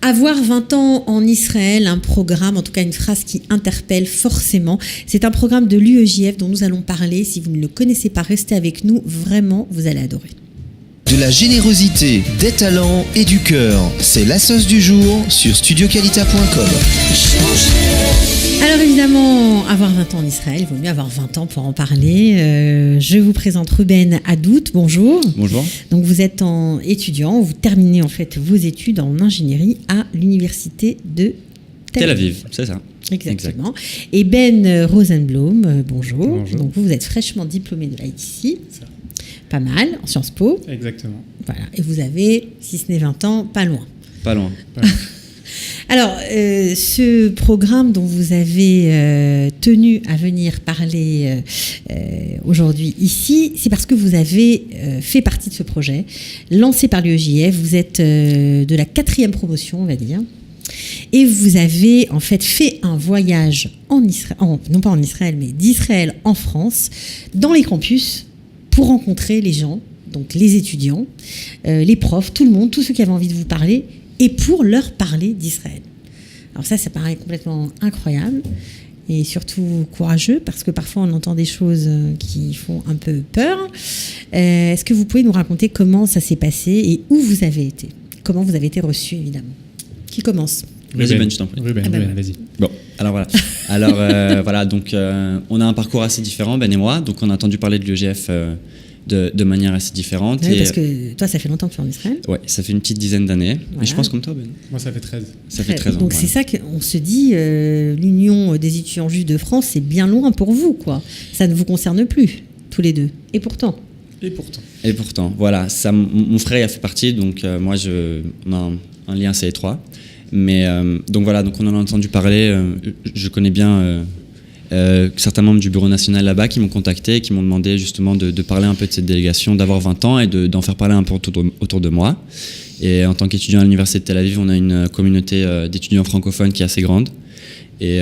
avoir 20 ans en Israël, un programme, en tout cas une phrase qui interpelle forcément. C'est un programme de l'UEJF dont nous allons parler. Si vous ne le connaissez pas, restez avec nous. Vraiment, vous allez adorer. De la générosité, des talents et du cœur. C'est la sauce du jour sur studioqualita.com. Alors évidemment, avoir 20 ans en Israël, il vaut mieux avoir 20 ans pour en parler. Je vous présente Ruben Adout, bonjour. Bonjour. Donc vous êtes étudiant, vous terminez en fait vos études en ingénierie à l'université de Tel Aviv, c'est ça. Exactement. Exact. Et Ben Rosenblum, bonjour. Bonjour. Donc vous êtes fraîchement diplômé de l'ITC. Pas mal, en Sciences Po. Exactement. Voilà. Et vous avez, si ce n'est 20 ans, pas loin. Pas loin. Alors, ce programme dont vous avez tenu à venir parler aujourd'hui ici, c'est parce que vous avez fait partie de ce projet, lancé par l'UEJF. Vous êtes de la 4e promotion, on va dire. Et vous avez en fait un voyage en Israël, non pas en Israël, mais d'Israël en France, dans les campus, pour rencontrer les gens, donc les étudiants, les profs, tout le monde, tous ceux qui avaient envie de vous parler, et pour leur parler d'Israël. Alors ça paraît complètement incroyable et surtout courageux, parce que parfois on entend des choses qui font un peu peur. Est-ce que vous pouvez nous raconter comment ça s'est passé et où vous avez été? Comment vous avez été reçu, évidemment? Qui commence? Vas-y Ben, je t'en prie. Ruben, vas-y. Bon, alors voilà. Voilà, donc on a un parcours assez différent, Ben et moi. Donc on a entendu parler de l'UEJF de manière assez différente. Oui, parce que toi, ça fait longtemps que tu es en Israël. Ouais, ça fait une petite dizaine d'années. Voilà. Et je pense comme toi, Ben. Moi, ça fait 13. Ça fait 13 ans. Donc c'est ça qu'on se dit, l'Union des étudiants juifs de France, c'est bien loin pour vous, quoi. Ça ne vous concerne plus, tous les deux. Et pourtant. Et pourtant, voilà. Ça, mon frère y a fait partie, donc moi, on a un lien assez étroit. Mais donc voilà, donc on en a entendu parler. Je connais bien certains membres du bureau national là-bas qui m'ont contacté, qui m'ont demandé justement de parler un peu de cette délégation, d'avoir 20 ans et d'en faire parler un peu autour de moi. Et en tant qu'étudiant à l'université de Tel Aviv, on a une communauté d'étudiants francophones qui est assez grande. Et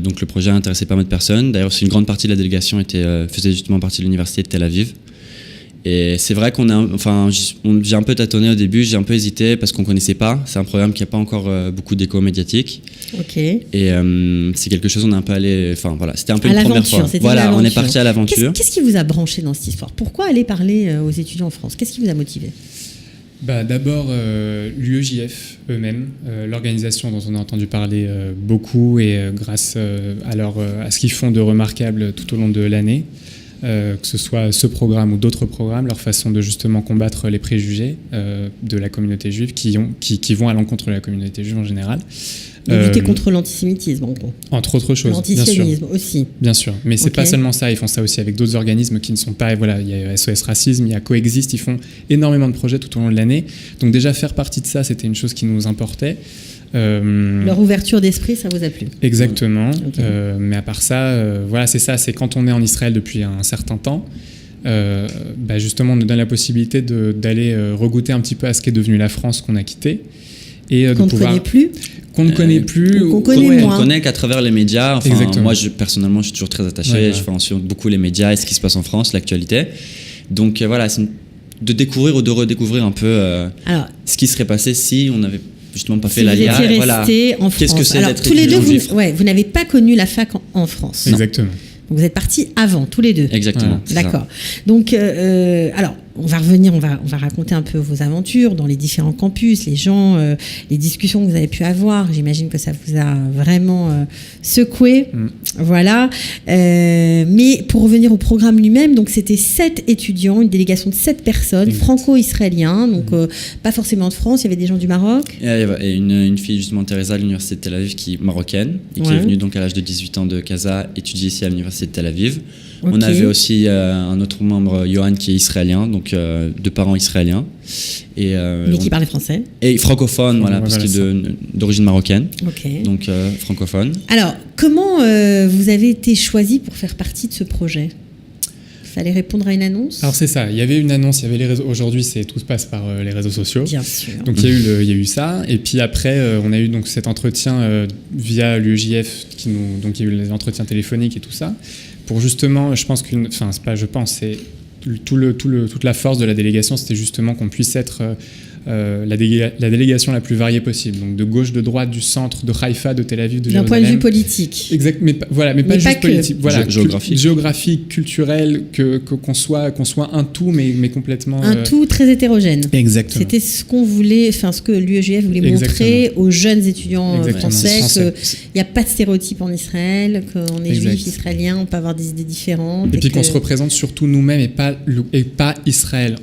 donc le projet a intéressé pas mal de personnes. D'ailleurs, une grande partie de la délégation faisait justement partie de l'université de Tel Aviv. Et c'est vrai j'ai un peu tâtonné au début, j'ai un peu hésité parce qu'on ne connaissait pas. C'est un programme qui n'a pas encore beaucoup d'écho médiatique. Ok. Et c'est quelque chose, on est un peu allé. Enfin voilà, c'était un peu une première fois. Voilà, on est parti à l'aventure. Qu'est-ce qui vous a branché dans cette histoire? Pourquoi aller parler aux étudiants en France? Qu'est-ce qui vous a motivé? D'abord, l'UEJF eux-mêmes, l'organisation dont on a entendu parler beaucoup et grâce à ce qu'ils font de remarquable tout au long de l'année. Que ce soit ce programme ou d'autres programmes, leur façon de justement combattre les préjugés de la communauté juive qui vont à l'encontre de la communauté juive en général. Et lutter contre l'antisémitisme, en gros. Entre autres choses. L'antisionisme aussi. Bien sûr. Mais c'est pas seulement ça, ils font ça aussi avec d'autres organismes qui ne sont pas. Voilà, il y a SOS Racisme, il y a Coexiste, ils font énormément de projets tout au long de l'année. Donc déjà, faire partie de ça, c'était une chose qui nous importait. Leur ouverture d'esprit, ça vous a plu? Exactement. Okay. Mais à part ça, voilà, c'est ça, c'est quand on est en Israël depuis un certain temps, justement, on nous donne la possibilité d'aller regoûter un petit peu à ce qu'est devenu la France qu'on a quittée. Et qu'on ne connaît plus. Qu'on ne connaît plus. Qu'on connaît moins. On connaît qu'à travers les médias. Enfin, exactement. Moi, personnellement, je suis toujours très attaché. Ouais. Je fais ensuite beaucoup les médias et ce qui se passe en France, l'actualité. Donc voilà, c'est de découvrir ou de redécouvrir un peu ce qui serait passé si on avait justement pas fait l'ALIA. Vous étiez resté en France. Qu'est-ce que c'est d'être tous les deux, juif. vous n'avez pas connu la fac en France. Exactement. Donc vous êtes partis avant, tous les deux. Exactement. D'accord. Donc, alors, on va revenir, on va raconter un peu vos aventures dans les différents campus, les gens, les discussions que vous avez pu avoir. J'imagine que ça vous a vraiment secoué. Voilà. Mais pour revenir au programme lui-même, donc c'était 7 étudiants, une délégation de 7 personnes, franco-israéliens, donc pas forcément de France, il y avait des gens du Maroc. Et une fille, justement, Teresa, à l'université de Tel Aviv, qui est marocaine, et qui est venue donc à l'âge de 18 ans de Casa étudier ici à l'université de Tel Aviv. Okay. On avait aussi un autre membre, Johan, qui est israélien, donc de parents israéliens. Mais qui parlait français. Et francophone, voilà, parce qu'il est d'origine marocaine. Okay. Donc francophone. Alors, comment vous avez été choisi pour faire partie de ce projet ? Il fallait répondre à une annonce ? Alors c'est ça, il y avait une annonce, il y avait les réseaux. Aujourd'hui, tout se passe par les réseaux sociaux. Bien sûr. Donc il y a eu ça, et puis après on a eu donc cet entretien via l'UEJF, donc il y a eu les entretiens téléphoniques et tout ça, pour justement, je pense c'est toute la force de la délégation, c'était justement qu'on puisse être la délégation la plus variée possible, donc de gauche, de droite, du centre, de Haïfa, de Tel Aviv, de Jérusalem. D'un point de vue politique. Exact, mais pas juste politique. Voilà, géographique, culturel, qu'on soit un tout, mais complètement. Un tout très hétérogène. Exactement. C'était ce qu'on voulait, enfin ce que l'UEJF voulait montrer aux jeunes étudiants français, qu'il n'y a pas de stéréotype en Israël, qu'on est juif israélien, on peut avoir des idées différentes. Et puis qu'on se représente surtout nous-mêmes et pas Israël,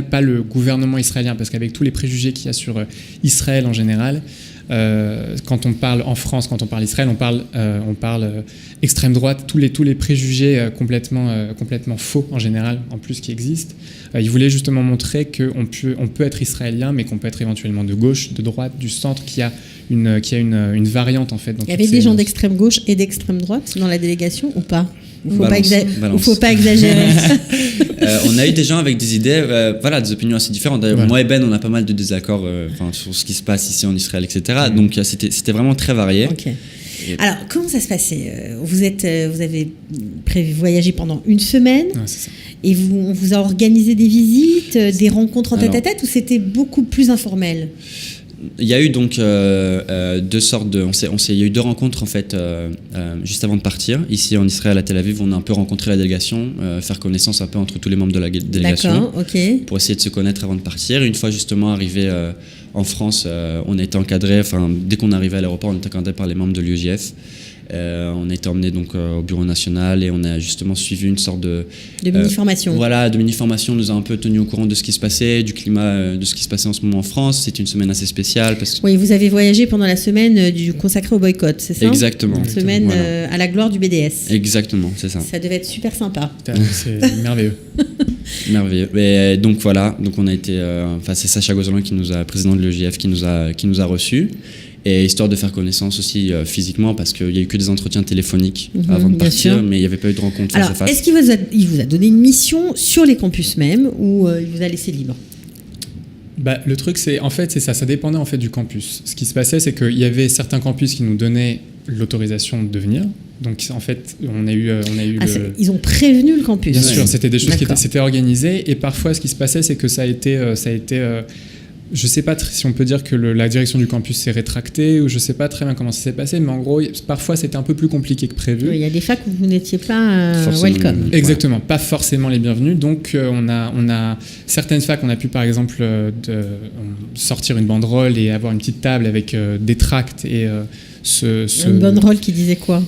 pas le gouvernement israélien, parce qu'avec tous les préjugés qu'il y a sur Israël en général, quand on parle en France, quand on parle Israël, on parle extrême droite, tous les préjugés complètement faux en général, en plus qui existent. Il voulait justement montrer qu'on peut être israélien, mais qu'on peut être éventuellement de gauche, de droite, du centre, qui a une variante en fait. Il y avait des gens d'extrême gauche et d'extrême droite dans la délégation ou pas? Il ne faut pas exagérer. On a eu des gens avec des idées, des opinions assez différentes. D'ailleurs, moi et Ben, on a pas mal de désaccords sur ce qui se passe ici en Israël, etc. Donc c'était vraiment très varié. Okay. Alors, comment ça se passait? Vous avez prévu voyager pendant une semaine, c'est ça. Et on vous a organisé des visites, des rencontres en tête-à-tête, ou c'était beaucoup plus informel? Il y a eu donc deux sortes de. Il y a eu deux rencontres en fait juste avant de partir. Ici en Israël à Tel Aviv, on a un peu rencontré la délégation, faire connaissance un peu entre tous les membres de la délégation. D'accord, ok. Pour essayer de se connaître avant de partir. Une fois justement arrivé en France, on a été encadré. Enfin, dès qu'on arrivait à l'aéroport, on était encadré par les membres de l'UEJF. On a été emmené donc au bureau national et on a justement suivi une sorte de mini-formation. De mini-formation. On nous a un peu tenu au courant de ce qui se passait, du climat, de ce qui se passait en ce moment en France. C'était une semaine assez spéciale. Parce que... Oui, vous avez voyagé pendant la semaine consacrée au boycott, c'est ça? Exactement. Une semaine à la gloire du BDS. Exactement, c'est ça. Ça devait être super sympa. C'est merveilleux. Merveilleux. Et donc voilà, donc on a été, c'est Sacha Gozolan président de l'EJF, qui nous a reçus. Et histoire de faire connaissance aussi physiquement, parce qu'il n'y a eu que des entretiens téléphoniques avant de partir, sûr. Mais il n'y avait pas eu de rencontre face à face. Est-ce qu'il vous a donné une mission sur les campus même, ou il vous a laissé libre? Le truc, c'est ça dépendait en fait du campus. Ce qui se passait, c'est qu'il y avait certains campus qui nous donnaient l'autorisation de venir. Donc en fait, on a eu ils ont prévenu le campus. Bien sûr, c'était des choses qui étaient organisées. Et parfois, ce qui se passait, c'est que ça a été je ne sais pas si on peut dire que la direction du campus s'est rétractée, ou je ne sais pas très bien comment ça s'est passé, mais en gros, parfois c'était un peu plus compliqué que prévu. Il y a des facs où vous n'étiez pas welcome. Exactement, pas forcément les bienvenus. Donc on a certaines facs, on a pu par exemple sortir une banderole et avoir une petite table avec des tracts et une banderole qui disait quoi?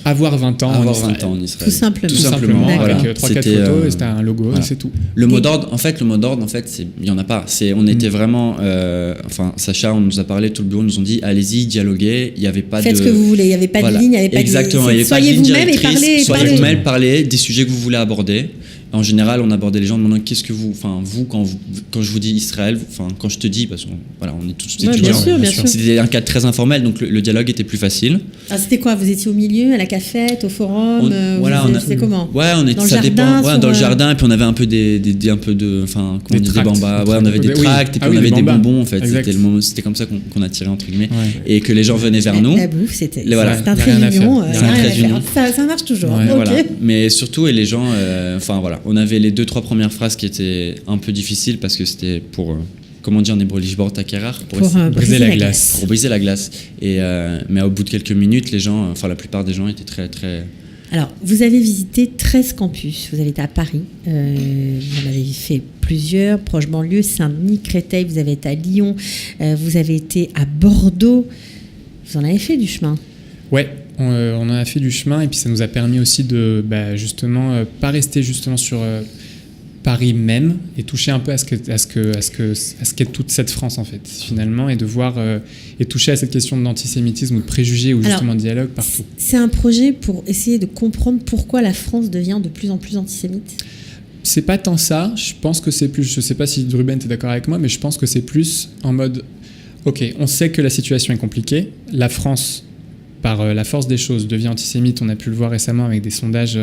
Avoir 20 ans en Israël. Tout simplement. Avec 3-4 photos et c'était un logo et c'est tout. Le mot d'ordre, en fait, il n'y en a pas. On était vraiment... Sacha, on nous a parlé, tout le bureau nous ont dit, allez-y, dialoguez. Il n'y avait pas Faites ce que vous voulez, il n'y avait pas de ligne, il n'y avait pas Exactement, de... Soyez vous-même et parlez. Soyez vous-même, parlez des sujets que vous voulez aborder. En général, on abordait les gens demandant qu'est-ce que vous, quand je vous dis Israël, quand je te dis, parce qu'on on est tous étudiants, bien sûr. C'était un cadre très informel, donc le dialogue était plus facile. C'était quoi? Vous étiez au milieu, à la cafette, au forum? C'était comment? Ouais, on était, dans le ça jardin, dépend. Ouais, dans le jardin, et puis on avait un peu des bambas. Ouais, on avait des tracts, et puis on avait des bonbons en fait. C'était comme ça qu'on attirait entre guillemets, et que les gens venaient vers nous. La bouffe, c'était un trait mignon. Ça marche toujours. Mais surtout, et les gens, on avait les 2-3 premières phrases qui étaient un peu difficiles parce que c'était pour, comment dire en hébreu, lishbor takerar, pour briser la glace. Pour briser la glace. Mais au bout de quelques minutes, les gens, la plupart des gens étaient très, très... Alors, vous avez visité 13 campus. Vous avez été à Paris, vous en avez fait plusieurs, proche banlieue, Saint-Denis, Créteil, vous avez été à Lyon, vous avez été à Bordeaux. Vous en avez fait du chemin. Ouais. On en a fait du chemin et puis ça nous a permis aussi de justement pas rester justement sur Paris même et toucher un peu à ce qu'est toute cette France en fait finalement, et de voir et toucher à cette question d'antisémitisme ou de préjugés ou justement de dialogue partout. C'est un projet pour essayer de comprendre pourquoi la France devient de plus en plus antisémite? C'est pas tant ça, je pense que c'est plus, je sais pas si Ruben t'es d'accord avec moi, mais je pense que c'est plus en mode ok, on sait que la situation est compliquée, la France par la force des choses, devient antisémite. On a pu le voir récemment avec des sondages.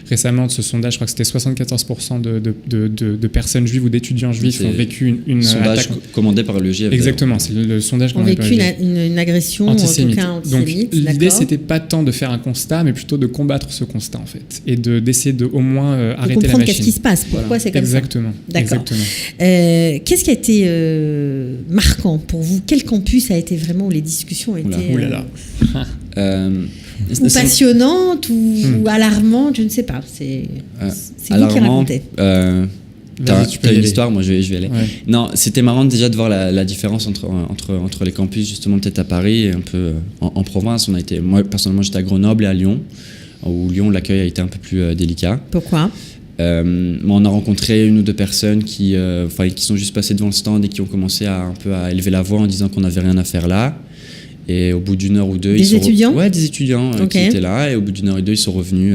Récemment, de ce sondage, je crois que c'était 74% de personnes juives ou d'étudiants juifs ont vécu une sondage attaque commandé par le JF. Exactement, c'est le sondage qu'on a vécu une agression antisémite. En tout cas antisémite. Donc l'idée, c'était pas tant de faire un constat, mais plutôt de combattre ce constat en fait, et d'essayer de au moins arrêter la machine. Qu'est-ce qui se passe, pourquoi c'est comme Exactement. ça. D'accord. Exactement. Qu'est-ce qui a été marquant pour vous? Quel campus a été vraiment où les discussions étaient ou passionnantes ou alarmantes, je ne sais pas. C'est vous qui racontez. T'as une histoire, moi je vais y aller. Ouais. Non, c'était marrant déjà de voir la différence entre les campus, justement peut-être à Paris et un peu en province. Moi personnellement j'étais à Grenoble et à Lyon, où Lyon l'accueil a été un peu plus délicat. Pourquoi? On a rencontré une ou deux personnes qui sont juste passées devant le stand et qui ont commencé à élever la voix en disant qu'on n'avait rien à faire là. Et au bout d'une heure ou deux, des étudiants qui étaient là. Et au bout d'une heure ou deux, ils sont revenus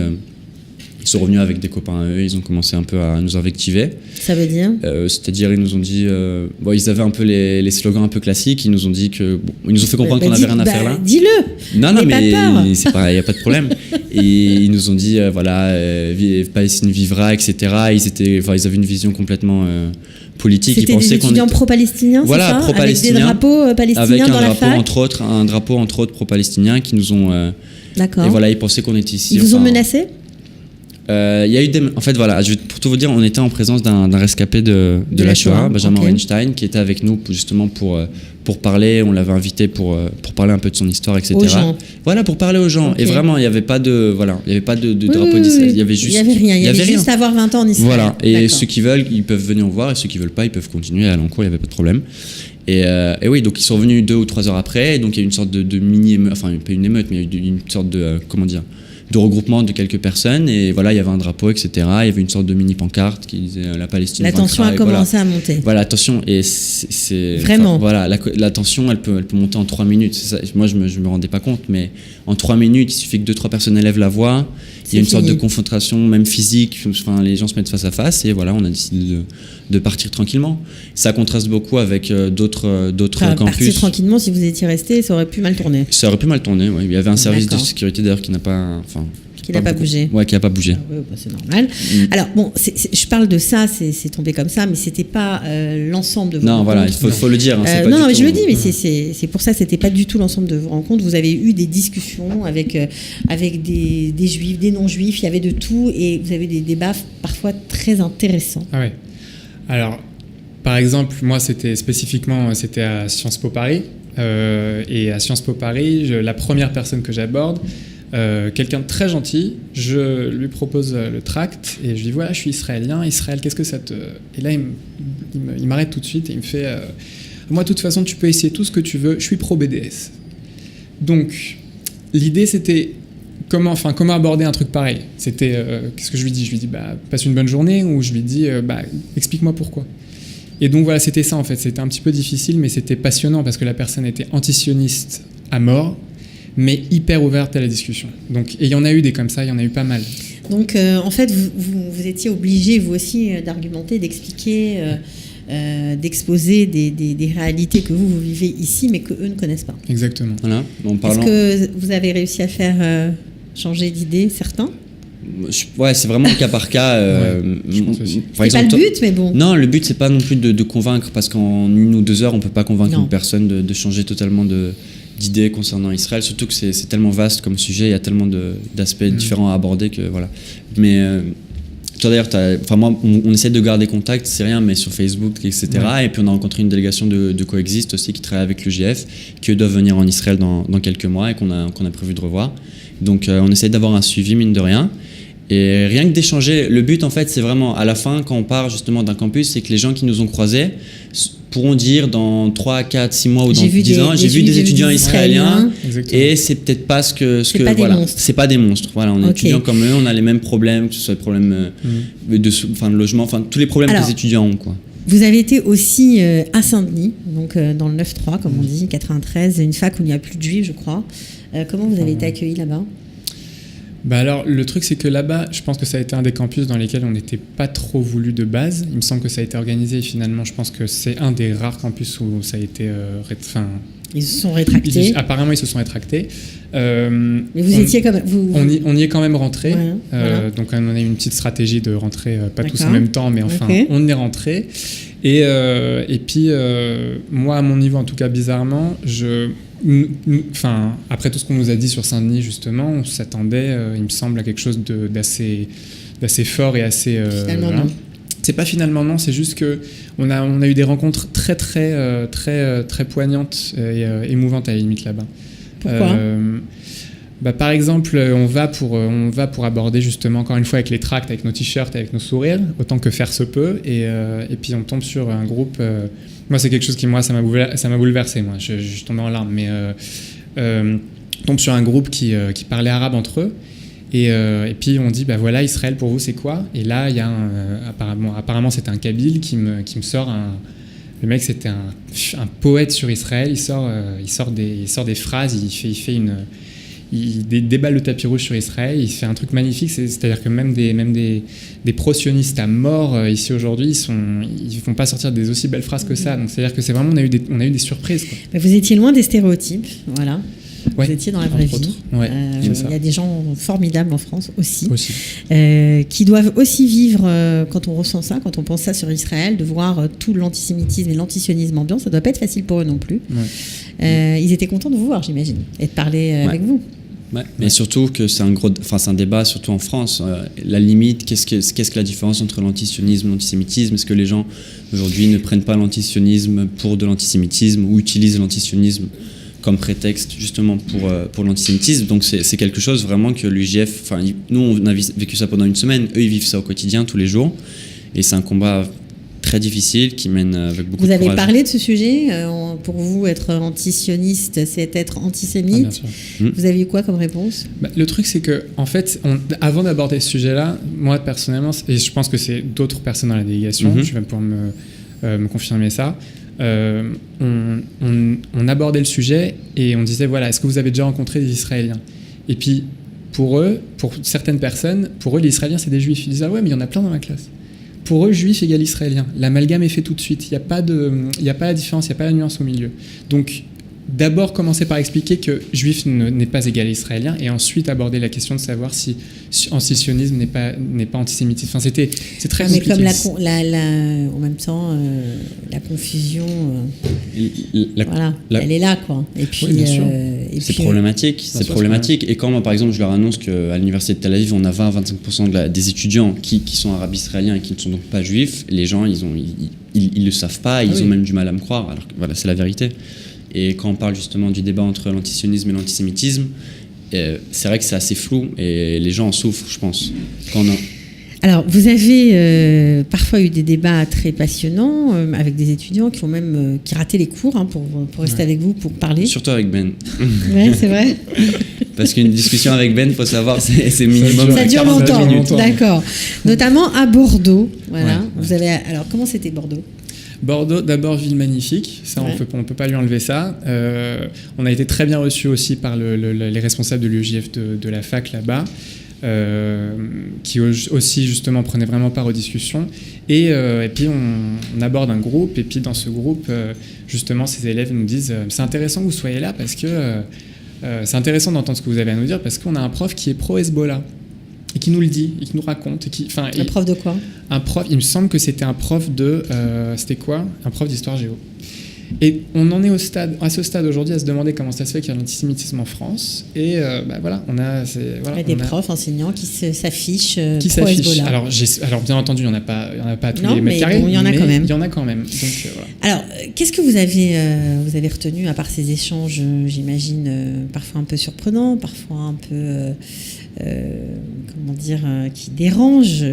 avec des copains à eux. Ils ont commencé un peu à nous invectiver. Ça veut dire c'est-à-dire, ils nous ont dit... ils avaient un peu les slogans un peu classiques. Ils nous ont dit que... ils nous ont fait comprendre qu'on n'avait rien à faire là. Dis-le. Non, mais il n'y a pas de problème. Et ils nous ont dit, Palestine vivra, etc. Ils avaient une vision complètement... politique. C'était des étudiants pro-palestiniens, voilà, c'est ça, pro-palestiniens, avec des drapeaux palestiniens dans la fac. Un drapeau entre autres pro-palestinien qui nous ont... D'accord. Et voilà, ils pensaient qu'on était ici. Ils vous ont menacé? Il y a eu en fait, voilà, pour tout vous dire, on était en présence d'un rescapé de la Shoah, Benjamin Weinstein, qui était avec nous justement pour parler. On l'avait invité pour parler un peu de son histoire, etc. Aux gens. Voilà, pour parler aux gens. Okay. Et vraiment, il n'y avait pas de drapeau d'Israël. Il y avait juste... Il y avait juste avoir 20 ans en Israël. Voilà. Et ceux qui veulent, ils peuvent venir en voir. Et ceux qui ne veulent pas, ils peuvent continuer à aller en cours. Il n'y avait pas de problème. Et oui, donc ils sont revenus 2 ou 3 heures après. Et donc il y a eu une sorte de mini-émeute, enfin pas une émeute, mais il y a eu une sorte de de regroupement de quelques personnes. Et voilà, il y avait un drapeau, etc. Il y avait une sorte de mini-pancarte qui disait la Palestine. La tension a commencé à monter. Voilà, attention. Et c'est vraiment. Voilà, la tension, elle peut monter en 3 minutes. C'est ça. Moi, je me rendais pas compte, mais en 3 minutes, il suffit que 2-3 personnes élèvent la voix. Il y a une sorte de confrontation, même physique. Enfin, les gens se mettent face à face. Et voilà, on a décidé de partir tranquillement. Ça contraste beaucoup avec d'autres campus. Partir tranquillement, si vous étiez resté, ça aurait pu mal tourner. Ça aurait pu mal tourner, oui. Il y avait un service de sécurité d'ailleurs qui n'a pas... Qui n'a pas bougé. Ouais, qui n'a pas bougé. Ah, ouais, c'est normal. Alors, bon, je parle de ça, c'est tombé comme ça, mais c'était pas l'ensemble de vos rencontres. Non, voilà, il faut le dire. Hein, non, mais je le dis, mais c'est pour ça, c'était pas du tout l'ensemble de vos rencontres. Vous avez eu des discussions avec des juifs, des non-juifs, il y avait de tout, et vous avez des débats parfois très intéressants. Ah ouais. Alors, par exemple, moi, c'était à Sciences Po Paris, et à Sciences Po Paris, la première personne que j'aborde, quelqu'un de très gentil, je lui propose le tract et je lui dis voilà, je suis israélien. Israël, qu'est-ce que ça te... Et là, il m'arrête tout de suite et il me fait moi, de toute façon, tu peux essayer tout ce que tu veux, je suis pro-BDS. Donc, l'idée, c'était comment aborder un truc pareil. C'était, qu'est-ce que je lui dis? Je lui dis passe une bonne journée, ou je lui dis explique-moi pourquoi. Et donc voilà, c'était ça en fait. C'était un petit peu difficile, mais c'était passionnant parce que la personne était antisioniste à mort, mais hyper ouverte à la discussion. Donc, et il y en a eu des comme ça, il y en a eu pas mal. Donc, en fait, vous étiez obligé, vous aussi, d'argumenter, d'expliquer, d'exposer des réalités que vous vivez ici, mais qu'eux ne connaissent pas. Exactement. Voilà. Est-ce que vous avez réussi à faire changer d'idée certains? Ouais, c'est vraiment cas par cas. C'est pas le but, mais bon. Non, le but, c'est pas non plus de convaincre, parce qu'en 1 ou 2 heures, on peut pas convaincre une personne de changer totalement d'idées concernant Israël, surtout que c'est tellement vaste comme sujet, il y a tellement d'aspects différents à aborder que voilà. Mais toi d'ailleurs, moi, on essaie de garder contact, c'est rien, mais sur Facebook, etc. Ouais. Et puis on a rencontré une délégation de Coexiste aussi qui travaille avec l'EJF, qui eux doivent venir en Israël dans quelques mois et qu'on a prévu de revoir. Donc on essaie d'avoir un suivi, mine de rien. Et rien que d'échanger, le but en fait, c'est vraiment à la fin, quand on part justement d'un campus, c'est que les gens qui nous ont croisés pourront dire dans 3, 4, 6 mois ou dans 10 ans, j'ai vu des étudiants israéliens, et c'est peut-être pas ce que voilà, c'est pas des monstres. Voilà, on est étudiants comme eux, on a les mêmes problèmes, que ce soit des problèmes de logement, enfin tous les problèmes que les étudiants ont, quoi. Vous avez été aussi à Saint-Denis, donc dans le 9-3, comme on dit, 93, une fac où il n'y a plus de juifs, je crois. Comment vous avez été accueillis là-bas ? Alors, le truc, c'est que là-bas, je pense que ça a été un des campus dans lesquels on n'était pas trop voulu de base. Il me semble que ça a été organisé et finalement, je pense que c'est un des rares campus où ça a été Ils se sont rétractés. Apparemment, ils se sont rétractés. Mais vous étiez quand même... On y est quand même rentré. Ouais, voilà. Donc, on a eu une petite stratégie de rentrer, pas tous en D'accord. même temps, mais enfin, Ok. on est rentré. Et puis, moi, à mon niveau, en tout cas, bizarrement, après tout ce qu'on nous a dit sur Saint-Denis, justement, on s'attendait, il me semble, à quelque chose d'assez fort et assez... Finalement, voilà. non. C'est pas finalement non, c'est juste que on a eu des rencontres très poignantes et émouvantes à la limite là-bas. Pourquoi Par exemple, on va pour aborder justement encore une fois avec les tracts, avec nos t-shirts, avec nos sourires, autant que faire se peut, et puis on tombe sur un groupe. Moi, c'est quelque chose qui ça m'a bouleversé. Moi, je suis tombé en larmes, mais on tombe sur un groupe qui parlait arabe entre eux. Et puis on dit, voilà, Israël pour vous c'est quoi? Et là, il y a apparemment c'était un Kabyle qui me sort le mec, c'était un poète sur Israël. Il sort des phrases, il déballe le tapis rouge sur Israël. Il fait un truc magnifique. C'est-à-dire que même des pro-sionistes à mort ici aujourd'hui, ils vont pas sortir des aussi belles phrases que ça. Donc c'est-à-dire que c'est vraiment on a eu des surprises, quoi. Vous étiez loin des stéréotypes, voilà. Ouais, vous étiez dans la vraie vie. Ouais, Il y a des gens formidables en France aussi. Aussi. Qui doivent aussi vivre, quand on ressent ça, quand on pense ça sur Israël, de voir tout l'antisémitisme et l'antisionisme ambiant, ça doit pas être facile pour eux non plus. Ouais. Ils étaient contents de vous voir, j'imagine, et de parler avec vous. Ouais. Mais surtout que c'est un débat, surtout en France. La limite, qu'est-ce que la différence entre l'antisionisme et l'antisémitisme? Est-ce que les gens aujourd'hui ne prennent pas l'antisionisme pour de l'antisémitisme ou utilisent l'antisionisme comme prétexte justement pour l'antisémitisme? Donc c'est quelque chose vraiment que l'UJF, nous on a vécu ça pendant une semaine, eux ils vivent ça au quotidien tous les jours, et c'est un combat très difficile qui mène avec beaucoup de courage. Vous avez parlé de ce sujet, pour vous être antisioniste c'est être antisémite. Bien sûr. Vous avez eu quoi comme réponse? Le truc c'est que en fait, avant d'aborder ce sujet-là, moi personnellement, et je pense que c'est d'autres personnes dans la délégation, tu vas pouvoir me confirmer ça, on abordait le sujet et on disait voilà, est-ce que vous avez déjà rencontré des Israéliens? Et puis pour certaines personnes, pour eux les Israéliens c'est des Juifs. Ils disent ah ouais mais il y en a plein dans ma classe. Pour eux, juif égale israélien. L'amalgame est fait tout de suite. Il n'y a pas la différence, il n'y a pas la nuance au milieu. Donc, d'abord commencer par expliquer que juif n'est pas égal à israélien, et ensuite aborder la question de savoir si antisionisme n'est pas antisémitisme. Enfin, c'est très compliqué. Mais comme en même temps, la confusion, voilà, elle est là, quoi. Et puis, oui, bien sûr. C'est problématique. C'est problématique. Et quand moi, par exemple, je leur annonce qu'à l'université de Tel Aviv, on a 20-25% des étudiants qui sont arabes israéliens et qui ne sont donc pas juifs, les gens, ils le savent pas, ils ont même du mal à me croire. Alors que, voilà, c'est la vérité. Et quand on parle justement du débat entre l'antisionisme et l'antisémitisme, c'est vrai que c'est assez flou et les gens en souffrent, je pense. Alors, vous avez parfois eu des débats très passionnants avec des étudiants qui ont même qui rataient les cours pour rester avec vous, pour parler. Surtout avec Ben. Ouais, c'est vrai. Parce qu'une discussion avec Ben, il faut savoir, c'est minimum. Ça dure 45 longtemps, minutes. D'accord. Notamment à Bordeaux. Voilà. Ouais. Vous avez. Alors, comment c'était Bordeaux? Bordeaux, d'abord ville magnifique, ça ouais. on peut pas lui enlever ça. On a été très bien reçus aussi par les responsables de l'UJF de la fac là-bas, qui aussi justement prenaient vraiment part aux discussions. Et puis on aborde un groupe, et puis dans ce groupe, justement, ces élèves nous disent c'est intéressant que vous soyez là parce que c'est intéressant d'entendre ce que vous avez à nous dire parce qu'on a un prof qui est pro-Hezbollah. Et qui nous le dit, et qui nous raconte. Un prof de quoi? Un prof, il me semble que c'était un prof de... c'était quoi? Un prof d'histoire géo. Et on en est à ce stade aujourd'hui à se demander comment ça se fait qu'il y a l'antisémitisme en France. Et voilà, on a... des profs enseignants qui s'affichent qui s'affichent. Alors bien entendu, il n'y en a pas à tous les mètres carrés, bon, il y en a quand même. Il y en a quand même. Donc, voilà. Alors, qu'est-ce que vous avez retenu, à part ces échanges, j'imagine, parfois un peu surprenants, parfois un peu... qui dérange,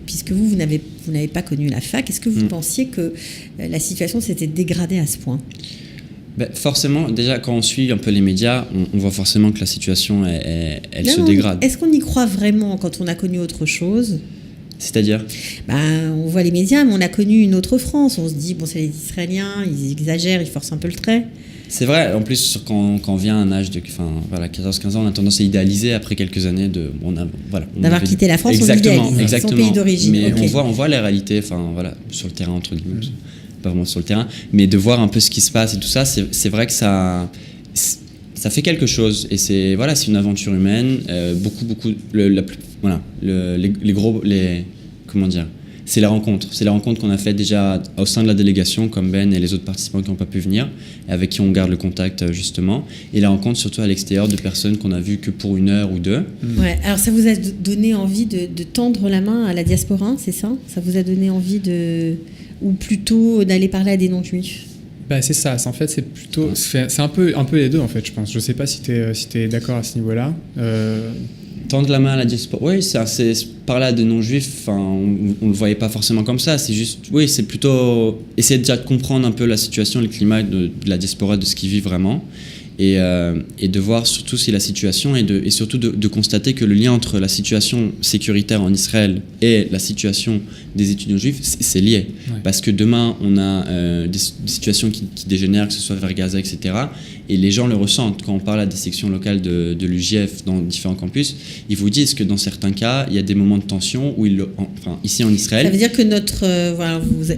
puisque vous n'avez pas connu la fac. Est-ce que vous pensiez que la situation s'était dégradée à ce point? Forcément, déjà quand on suit un peu les médias, on voit forcément que la situation elle se dégrade. Est-ce qu'on y croit vraiment quand on a connu autre chose? C'est-à-dire on voit les médias, mais on a connu une autre France. On se dit, bon, c'est les Israéliens, ils exagèrent, ils forcent un peu le trait. C'est vrai, en plus, quand on vient à un âge de 14-15 ans, on a tendance à idéaliser après quelques années d'avoir quitté la France, exactement, on idéalise son pays d'origine. Mais okay. on voit la réalité sur le terrain, entre guillemets. pas vraiment sur le terrain, mais de voir un peu ce qui se passe et tout ça, c'est vrai que ça fait quelque chose. Et c'est une aventure humaine. Comment dire ? C'est la rencontre qu'on a faite déjà au sein de la délégation, comme Ben et les autres participants qui n'ont pas pu venir, et avec qui on garde le contact justement. Et la rencontre surtout à l'extérieur de personnes qu'on a vues que pour 1 heure ou 2. Ouais, alors ça vous a donné envie de tendre la main à la diaspora, c'est ça ? Ça vous a donné envie ou plutôt d'aller parler à des non-juifs ? C'est ça. En fait, c'est plutôt, c'est un peu les deux en fait, je pense. Je sais pas si t'es d'accord à ce niveau-là. Tendre la main à la diaspora, oui, c'est parler à des non-juifs, on le voyait pas forcément comme ça, c'est juste, c'est plutôt essayer déjà de comprendre un peu la situation, le climat de la diaspora, de ce qu'ils vivent vraiment, et de voir surtout si la situation, et surtout de constater que le lien entre la situation sécuritaire en Israël et la situation des étudiants juifs, c'est lié. Ouais. Parce que demain, on a des situations qui dégénèrent, que ce soit vers Gaza, etc., et les gens le ressentent. Quand on parle à des sections locales de l'UJF dans différents campus, ils vous disent que dans certains cas, il y a des moments de tension où ici en Israël... Ça veut dire que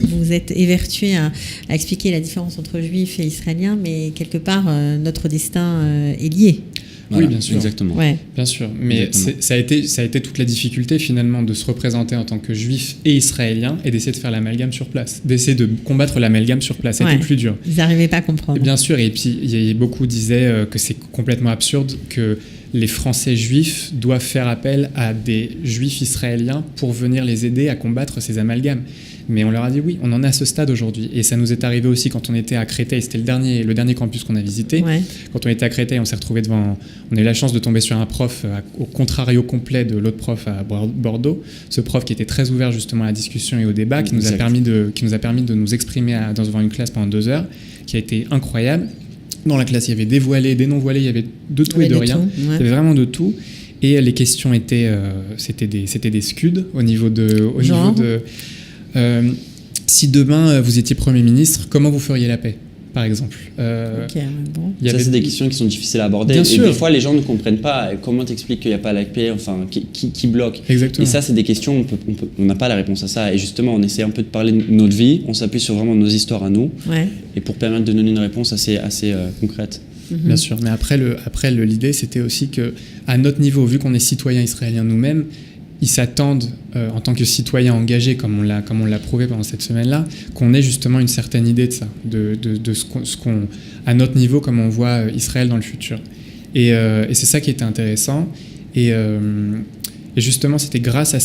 vous êtes évertué à expliquer la différence entre juifs et israéliens, mais quelque part, notre destin est lié. Voilà, oui, bien sûr. Exactement. Ouais. Bien sûr. Mais ça a été toute la difficulté finalement de se représenter en tant que juif et israélien et d'essayer de faire l'amalgame sur place, d'essayer de combattre l'amalgame sur place. C'était plus dur. Ils n'arrivaient pas à comprendre. Bien sûr. Et puis beaucoup disaient que c'est complètement absurde que les Français juifs doivent faire appel à des juifs israéliens pour venir les aider à combattre ces amalgames. Mais on leur a dit oui, on en est à ce stade aujourd'hui. Et ça nous est arrivé aussi quand on était à Créteil, c'était le dernier campus qu'on a visité. Ouais. Quand on était à Créteil, on s'est retrouvé on a eu la chance de tomber sur un prof au contrario complet de l'autre prof à Bordeaux. Ce prof qui était très ouvert justement à la discussion et au débat, qui nous a permis de nous exprimer devant une classe pendant 2 heures, qui a été incroyable. Dans la classe, il y avait des voilés, des non-voilés, il y avait de tout et de rien. Il y avait vraiment de tout. Et les questions étaient, c'était des scuds au niveau de... si demain vous étiez Premier ministre, comment vous feriez la paix, par exemple bon. Ça, c'est des questions qui sont difficiles à aborder. Bien et sûr. Des fois, les gens ne comprennent pas comment t'expliques qu'il n'y a pas la paix, qui bloque. Exactement. Et ça, c'est des questions, on n'a pas la réponse à ça. Et justement, on essaie un peu de parler de notre vie, on s'appuie sur vraiment nos histoires à nous, et pour permettre de donner une réponse assez concrète. Bien sûr, mais après l'idée, c'était aussi qu'à notre niveau, vu qu'on est citoyens israéliens nous-mêmes, ils s'attendent, en tant que citoyens engagés, comme on l'a prouvé pendant cette semaine-là, qu'on ait justement une certaine idée de ça, de ce qu'on, à notre niveau, comme on voit Israël dans le futur. Et c'est ça qui était intéressant. Et justement, c'était grâce à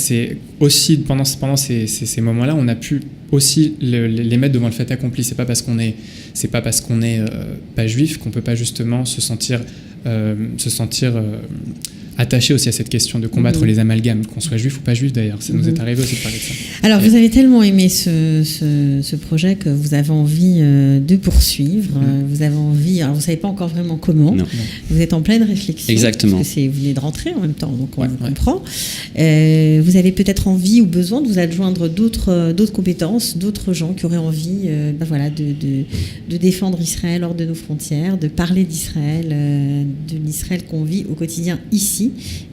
pendant ces moments-là, on a pu aussi les mettre devant le fait accompli. C'est pas parce qu'on est pas juif qu'on peut pas justement se sentir attaché aussi à cette question de combattre les amalgames, qu'on soit juif ou pas juif d'ailleurs. Ça nous est arrivé aussi de parler de ça. Alors, vous avez tellement aimé ce projet que vous avez envie de poursuivre. Vous avez envie... Alors, vous ne savez pas encore vraiment comment. Non. Vous êtes en pleine réflexion. Exactement. Parce que vous venez de rentrer en même temps, donc on comprend. Vous avez peut-être envie ou besoin de vous adjoindre d'autres compétences, d'autres gens qui auraient envie de défendre Israël hors de nos frontières, de parler d'Israël, de l'Israël qu'on vit au quotidien ici,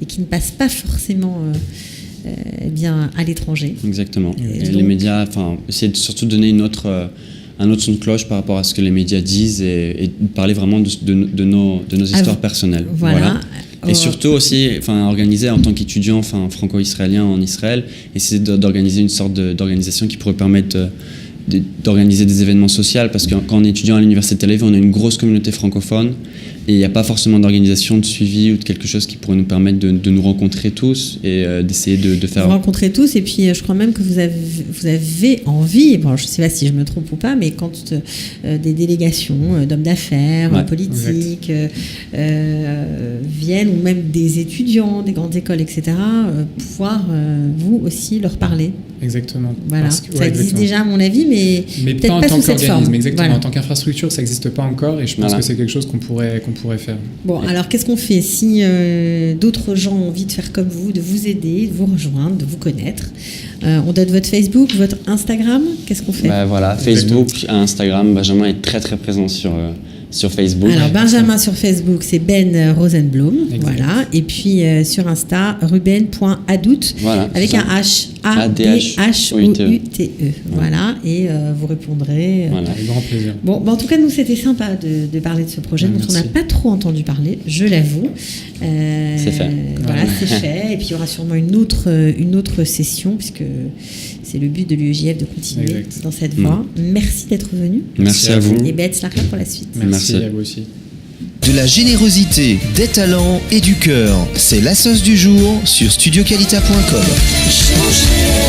et qui ne passe pas forcément à l'étranger. Exactement. Et les médias, essayer de surtout donner un autre son de cloche par rapport à ce que les médias disent et parler vraiment de nos histoires personnelles. Voilà. Et surtout aussi, organiser en tant qu'étudiant franco-israélien en Israël, essayer d'organiser une sorte d'organisation qui pourrait permettre d'organiser des événements sociaux, parce que quand on est étudiant à l'université de Tel Aviv, on a une grosse communauté francophone et il n'y a pas forcément d'organisation, de suivi ou de quelque chose qui pourrait nous permettre de nous rencontrer tous et d'essayer de faire... Vous rencontrez tous, et puis je crois même que vous avez envie, bon, je ne sais pas si je me trompe ou pas, mais quand des délégations d'hommes d'affaires, politiques viennent, ou même des étudiants, des grandes écoles, etc., pouvoir vous aussi leur parler. Exactement. Voilà. Ça existe déjà à mon avis, mais peut-être pas sous cette forme. Exactement. Voilà. En tant qu'infrastructure, ça n'existe pas encore, et je pense que c'est quelque chose qu'on pourrait faire. Bon, alors qu'est-ce qu'on fait si d'autres gens ont envie de faire comme vous, de vous aider, de vous rejoindre, de vous connaître? On donne votre Facebook, votre Instagram. Qu'est-ce qu'on fait? Facebook, Instagram. Benjamin est très très présent sur sur Facebook. Alors, Benjamin sur Facebook, c'est Ben Rosenblum. Exact. Voilà. Et puis sur Insta, ruben.adout. Voilà, Avec c'est un ça. H. A-D-H-O-U-T-E. Voilà. Et vous répondrez. Voilà. Avec grand plaisir. Bon, bah, en tout cas, nous, c'était sympa de parler de ce projet dont on n'a Merci. pas trop entendu parler, je l'avoue. C'est fait. Voilà, c'est fait. Et puis, il y aura sûrement une autre session, puisque c'est le but de l'UEJF de continuer Exact. dans cette voie. Merci d'être venu. Merci à vous. Et Beth Slarka pour la suite. Merci Merci. à vous aussi. De la générosité, des talents et du cœur, c'est la sauce du jour sur studioqualita.com. Changer.